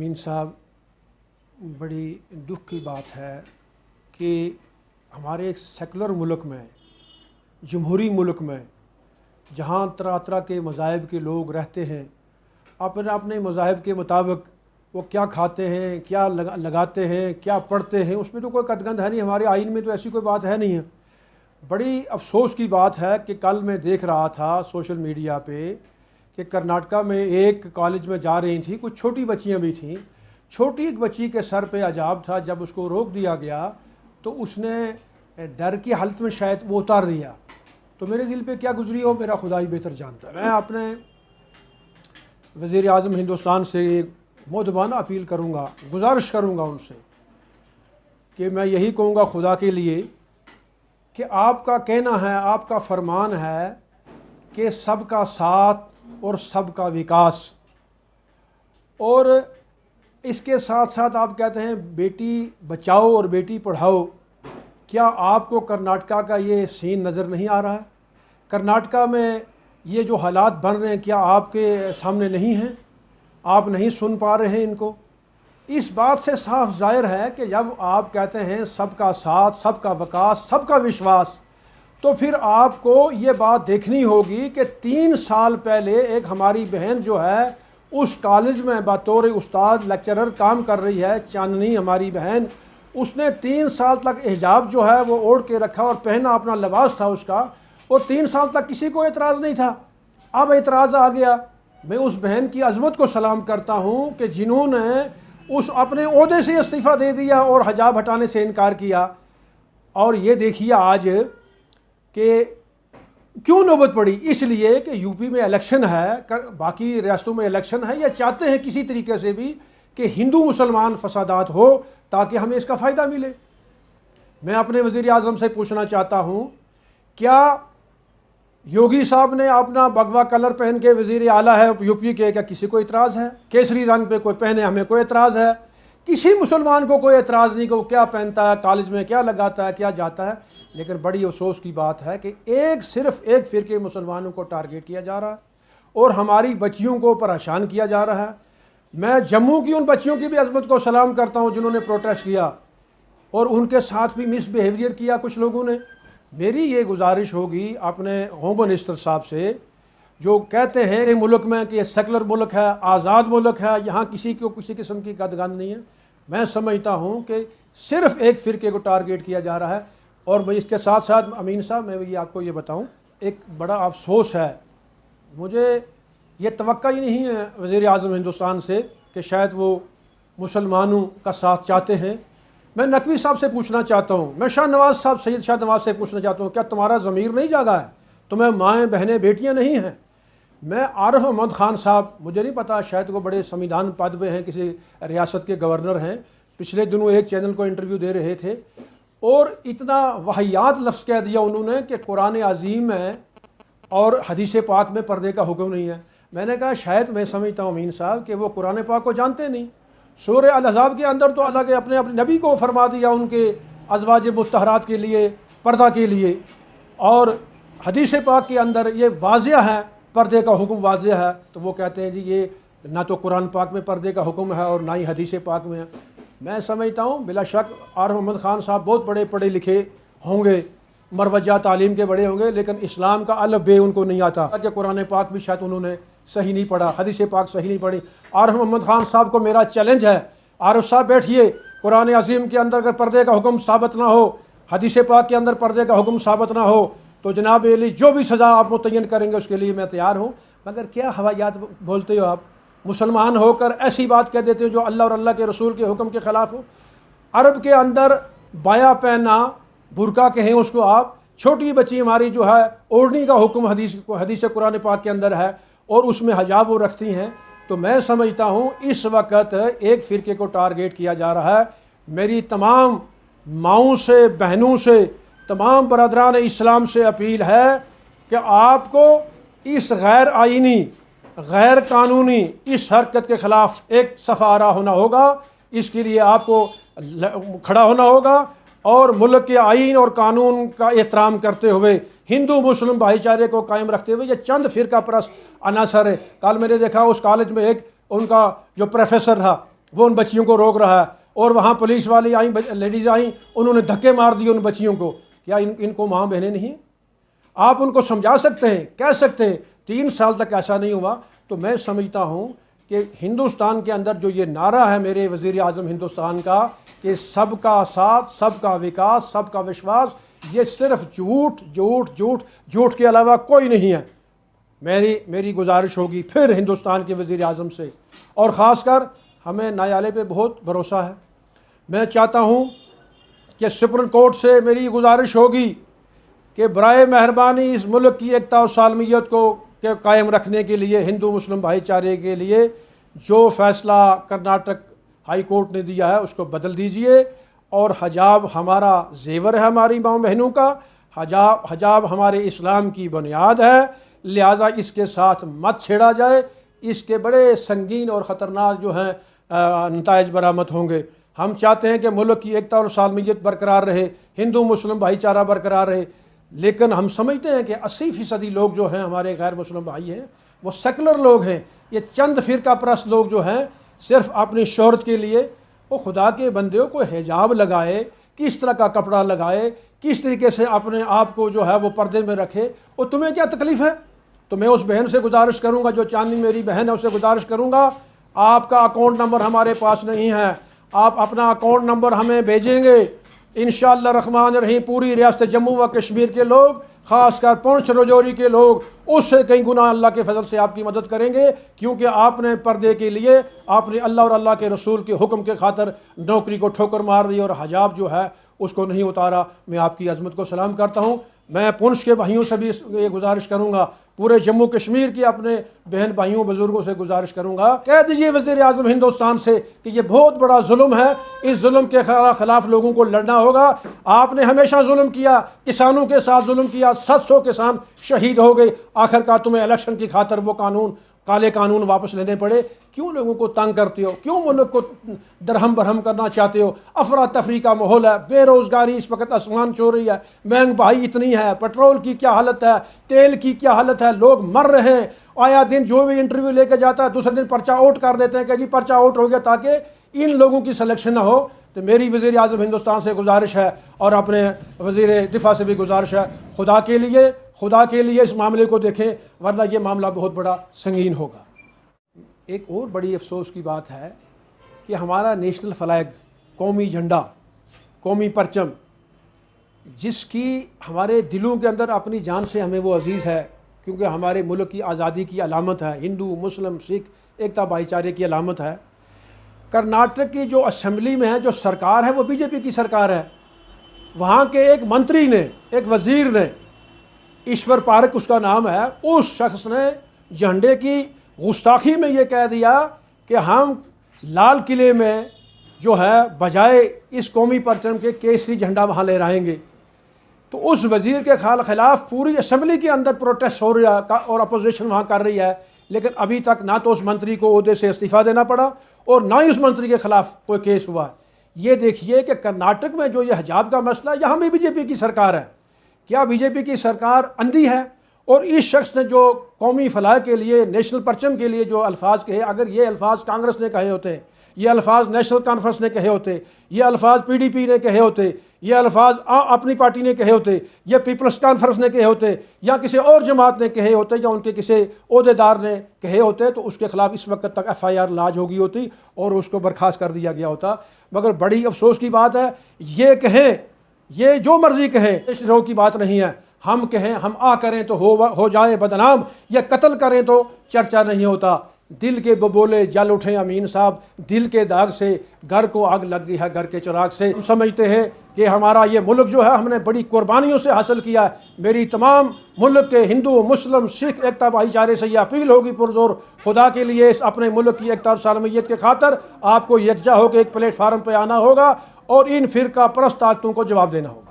अमीन साहब, बड़ी दुख की बात है कि हमारे एक सेकुलर मुल्क में, जमहूरी मुल्क में, जहाँ तरह तरह के मज़ाहिब के लोग रहते हैं, अपने अपने मज़ाहिब के मुताबिक वो क्या खाते हैं, क्या लगाते हैं, क्या पढ़ते हैं, उसमें तो कोई कतगंद है नहीं। हमारे आइन में तो ऐसी कोई बात है नहीं है। बड़ी अफसोस की बात है कि कल मैं देख रहा था सोशल मीडिया पे कि कर्नाटका में एक कॉलेज में जा रही थी, कुछ छोटी बच्चियां भी थीं। छोटी एक बच्ची के सर पे अजाब था, जब उसको रोक दिया गया तो उसने डर की हालत में शायद वो उतार दिया। तो मेरे दिल पे क्या गुजरी हो मेरा खुदा ही बेहतर जानता है। मैं अपने वज़ीर आज़म हिंदुस्तान से मोदबाना अपील करूँगा, गुजारिश करूँगा उनसे कि मैं यही कहूँगा खुदा के लिए कि आपका कहना है, आपका फरमान है कि सबका साथ और सबका विकास, और इसके साथ साथ आप कहते हैं बेटी बचाओ और बेटी पढ़ाओ। क्या आपको कर्नाटका का ये सीन नज़र नहीं आ रहा है? कर्नाटका में ये जो हालात बन रहे हैं क्या आपके सामने नहीं हैं? आप नहीं सुन पा रहे हैं इनको? इस बात से साफ ज़ाहिर है कि जब आप कहते हैं सबका साथ, सबका विकास, सबका विश्वास, तो फिर आपको ये बात देखनी होगी कि 3 साल पहले एक हमारी बहन जो है उस कॉलेज में बतौर उस्ताद लेक्चरर काम कर रही है, चांदनी हमारी बहन, उसने 3 साल तक हिजाब जो है वो ओढ़ के रखा और पहना, अपना लिबास था उसका, और 3 साल तक किसी को एतराज़ नहीं था। अब एतराज़ आ गया। मैं उस बहन की अज़मत को सलाम करता हूँ कि जिन्होंने उस अपने ओहदे से इस्तीफ़ा दे दिया और हिजाब हटाने से इनकार किया। और ये देखिए आज कि क्यों नौबत पड़ी, इसलिए कि यूपी में इलेक्शन है, बाकी रियासतों में इलेक्शन है। ये चाहते हैं किसी तरीके से भी कि हिंदू मुसलमान फसादात हो ताकि हमें इसका फ़ायदा मिले। मैं अपने वज़ीर आज़म से पूछना चाहता हूँ, क्या योगी साहब ने अपना भगवा कलर पहन के वज़ीर आला है यूपी के, क्या किसी को इतराज़ है? केसरी रंग पे कोई पहने, हमें कोई एतराज़ है? किसी मुसलमान को कोई एतराज़ नहीं कि वो क्या पहनता है, कॉलेज में क्या लगाता है, क्या जाता है। लेकिन बड़ी अफसोस की बात है कि सिर्फ एक फ़िरके मुसलमानों को टारगेट किया जा रहा है और हमारी बच्चियों को परेशान किया जा रहा है। मैं जम्मू की उन बच्चियों की भी अज़मत को सलाम करता हूँ जिन्होंने प्रोटेस्ट किया और उनके साथ भी मिसबिहेवियर किया कुछ लोगों ने। मेरी ये गुजारिश होगी अपने होम मिनिस्टर साहब से, जो कहते हैं ये मुल्क में कि ये सेकुलर मुल्क है, आज़ाद मुल्क है, यहाँ किसी को किसी किस्म की गदगंद नहीं है। मैं समझता हूँ कि सिर्फ एक फ़िरके को टारगेट किया जा रहा है। और मैं इसके साथ साथ अमीन साहब, मैं ये आपको ये बताऊँ, एक बड़ा अफसोस है, मुझे ये तवक्का ही नहीं है वज़ीर आज़म हिंदुस्तान से कि शायद वो मुसलमानों का साथ चाहते हैं। मैं नकवी साहब से पूछना चाहता हूँ, मैं शाह नवाज़ साहब, सैयद शाह नवाज़ से पूछना चाहता हूँ, क्या तुम्हारा ज़मीर नहीं जागा है? तुम्हें माएँ बहनें बेटियाँ नहीं हैं? मैं आरिफ अहमद ख़ान साहब, मुझे नहीं पता, शायद वो बड़े संविधान पद पे हैं, किसी रियासत के गवर्नर हैं, पिछले दिनों एक चैनल को इंटरव्यू दे रहे थे और इतना वाहियात लफ्ज़ कह दिया उन्होंने कि कुरान अज़ीम है और हदीस पाक में पर्दे का हुक्म नहीं है। मैंने कहा शायद मैं समझता हूँ अमीन साहब कि वो कुरान पाक को जानते नहीं। सूरह अल-अहज़ाब के अंदर तो अल्लाह के अपने अपने नबी को फरमा दिया उनके अज़वाज मुत्तहरात के लिए, पर्दा के लिए, और हदीस पाक के अंदर ये वाज़िह है, पर्दे का हुक्म वाज़िह है। तो वो कहते हैं जी ये ना तो कुरान पाक में पर्दे का हुक्म है और ना ही हदीस पाक में है। मैं समझता हूँ बिला शक आरिफ अहमद ख़ान साहब बहुत बड़े पढ़े लिखे होंगे, मरवजा तालीम के बड़े होंगे, लेकिन इस्लाम का अलफ बे उनको नहीं आता कि कुरान पाक भी शायद उन्होंने सही नहीं पढ़ा, हदीस पाक सही नहीं पढ़ी। आरिफ अहमद ख़ान साहब को मेरा चैलेंज है, आरिफ साहब बैठिए, कुरान अज़ीम के अंदर अगर पर्दे का हुक्म साबित ना हो, हदीस पाक के अंदर पर्दे का हुक्म साबित ना हो, तो जनाब अली जो भी सज़ा आप मुतय्यन करेंगे उसके लिए मैं तैयार हूँ। मगर क्या हवायात बोलते हो आप? मुसलमान होकर ऐसी बात कह देते हो जो अल्लाह और अल्लाह के रसूल के हुक्म के ख़िलाफ़ हो। अरब के अंदर बाया पहनना, बुरका कहें उसको आप, छोटी बच्ची हमारी जो है ओढ़नी का हुक्म हदीस कुरान पाक के अंदर है और उसमें हिजाब वो रखती हैं। तो मैं समझता हूँ इस वक्त एक फ़िरके को टारगेट किया जा रहा है। मेरी तमाम माओं से, बहनों से, तमाम बरदरान इस्लाम से अपील है कि आपको इस गैर आइनी, गैर कानूनी इस हरकत के ख़िलाफ़ एक सफ़ारा होना होगा। इसके लिए आपको खड़ा होना होगा और मुल्क के आइन और कानून का एहतराम करते हुए, हिंदू मुस्लिम भाईचारे को कायम रखते हुए। ये चंद फ़िरका परस्त अनासर है। कल मैंने देखा उस कॉलेज में एक उनका जो प्रोफेसर था वो उन बच्चियों को रोक रहा है, और वहाँ पुलिस वाली आई, लेडीज़ आई, उन्होंने धक्के मार दिए उन बच्चियों को। क्या इनको माँ बहनें नहीं हैं? आप उनको समझा सकते हैं, कह सकते हैं। 3 साल तक ऐसा नहीं हुआ। तो मैं समझता हूँ कि हिंदुस्तान के अंदर जो ये नारा है मेरे वज़ीर आज़म हिंदुस्तान का कि सबका साथ, सबका विकास, सबका विश्वास, ये सिर्फ झूठ झूठ झूठ झूठ के अलावा कोई नहीं है। मेरी गुजारिश होगी फिर हिंदुस्तान के वज़ीर आज़म से, और ख़ासकर हमें न्यायालय पे बहुत भरोसा है। मैं चाहता हूँ कि सुप्रीम कोर्ट से मेरी गुजारिश होगी कि बराए मेहरबानी इस मुल्क की एकता और सालमियत को कायम रखने के लिए, हिंदू मुस्लिम भाईचारे के लिए जो फ़ैसला कर्नाटक हाई कोर्ट ने दिया है उसको बदल दीजिए। और हजाब हमारा जेवर है, हमारी माँ बहनों का हजाब हमारे इस्लाम की बुनियाद है, लिहाजा इसके साथ मत छेड़ा जाए। इसके बड़े संगीन और ख़तरनाक जो हैं नताइज बरामद होंगे। हम चाहते हैं कि मुल्क की एकता और सालमियत बरकरार रहे, हिंदू मुस्लिम भाईचारा बरकरार रहे, लेकिन हम समझते हैं कि 80% लोग जो हैं हमारे गैर मुस्लिम भाई हैं वो सेकुलर लोग हैं। ये चंद फ़िरका परस्त लोग जो हैं सिर्फ अपनी शोहरत के लिए वो खुदा के बंदे को हिजाब लगाए, किस तरह का कपड़ा लगाए, किस तरीके से अपने आप को जो है वो पर्दे में रखे, वो तुम्हें क्या तकलीफ़ है? तो मैं उस बहन से गुजारिश करूँगा, जो चांदनी मेरी बहन है, उससे गुजारिश करूँगा, आपका अकाउंट नंबर हमारे पास नहीं है, आप अपना अकाउंट नंबर हमें भेजेंगे। इंशाअल्लाह रहमान रहीम पूरी रियासत जम्मू व कश्मीर के लोग, ख़ासकर पुंछ रजौरी के लोग, उससे कई गुना अल्लाह के फजल से आपकी मदद करेंगे, क्योंकि आपने पर्दे के लिए, आपने अल्लाह और अल्लाह के रसूल के हुक्म के खातर नौकरी को ठोकर मार दी और हजाब जो है उसको नहीं उतारा। मैं आपकी अजमत को सलाम करता हूँ। मैं पुंछ के भाइयों से भी ये गुजारिश करूँगा, पूरे जम्मू कश्मीर के अपने बहन भाइयों बुज़ुर्गों से गुजारिश करूँगा, कह दीजिए वज़ीर आज़म हिंदुस्तान से कि ये बहुत बड़ा जुल्म है, इस जुल्म के ख़िलाफ़ लोगों को लड़ना होगा। आपने हमेशा जुल्म किया, किसानों के साथ जुल्म किया, 700 किसान शहीद हो गए, आखिरकार तुम्हें इलेक्शन की खातर वो काले कानून वापस लेने पड़े। क्यों लोगों को तंग करते हो? क्यों मुल्क को दरहम बरहम करना चाहते हो? अफरा तफरी का माहौल है, बेरोज़गारी इस वक्त आसमान छू रही है, महंगाई इतनी है, पेट्रोल की क्या हालत है, तेल की क्या हालत है, लोग मर रहे हैं। आया दिन जो भी इंटरव्यू लेके जाता है दूसरे दिन पर्चा आउट कर देते हैं कि जी पर्चा आउट हो गया, ताकि इन लोगों की सिलेक्शन ना हो। तो मेरी वज़ीर आज़म हिंदुस्तान से गुजारिश है और अपने वज़ीर दिफा से भी गुजारिश है, खुदा के लिए इस मामले को देखें, वरना ये मामला बहुत बड़ा संगीन होगा। एक और बड़ी अफसोस की बात है कि हमारा नेशनल फ्लैग, कौमी झंडा, कौमी परचम, जिसकी हमारे दिलों के अंदर अपनी जान से हमें वो अजीज़ है, क्योंकि हमारे मुल्क की आज़ादी की अलामत है, हिंदू मुस्लिम सिख एकता भाईचारे की अलामत है। कर्नाटक की जो असम्बली में है, जो सरकार है, वो बीजेपी की सरकार है। वहाँ के एक मंत्री ने, एक वज़ीर ने, ईश्वर पारक उसका नाम है, उस शख्स ने झंडे की गुस्ताखी में ये कह दिया कि हम लाल किले में जो है बजाय इस कौमी परचम के केसरी झंडा वहाँ लहराएंगे। तो उस वज़ीर के ख़िलाफ़ पूरी असम्बली के अंदर प्रोटेस्ट हो रहा है और अपोजिशन वहाँ कर रही है, लेकिन अभी तक ना तो उस मंत्री को ओहदे से इस्तीफ़ा देना पड़ा और ना ही उस मंत्री के ख़िलाफ़ कोई केस हुआ। ये देखिए कि कर्नाटक में जो ये हिजाब का मसला, यहाँ भी बीजेपी की सरकार है। क्या बीजेपी की सरकार अंधी है? और इस शख्स ने जो कौमी फलाह के लिए, नेशनल परचम के लिए जो अल्फाज कहे, अगर ये अल्फाज कांग्रेस ने कहे होते, ये अल्फाज नेशनल कॉन्फ्रेंस ने कहे होते, ये अल्फाज पीडीपी ने कहे होते, ये अल्फाज अपनी पार्टी ने कहे होते, या पीपल्स कॉन्फ्रेंस ने कहे होते, या किसी और जमात ने कहे होते, या उनके किसी ओहदेदार ने कहे होते, तो उसके खिलाफ इस वक्त तक FIR लाज हो गई होती और उसको बर्खास्त कर दिया गया होता। मगर बड़ी अफसोस की बात है, ये कहें, ये जो मर्जी कहें, इस रोह की बात नहीं है। हम कहें, हम आ करें तो हो जाए बदनाम, या कत्ल करें तो चर्चा नहीं होता। दिल के बबोले जल उठे अमीन साहब, दिल के दाग से घर को आग लग गई है, घर के चिराग से। हम समझते हैं कि हमारा ये मुल्क जो है हमने बड़ी कुर्बानियों से हासिल किया है। मेरी तमाम मुल्क के हिंदू मुस्लिम सिख एकता भाईचारे से ये अपील होगी पुरजोर, खुदा के लिए इस अपने मुल्क की एकता और सालमियत के खातर आपको यकजा होकर एक प्लेटफार्म पर आना होगा और इन फ़िरका परस्त ताकतों को जवाब देना होगा।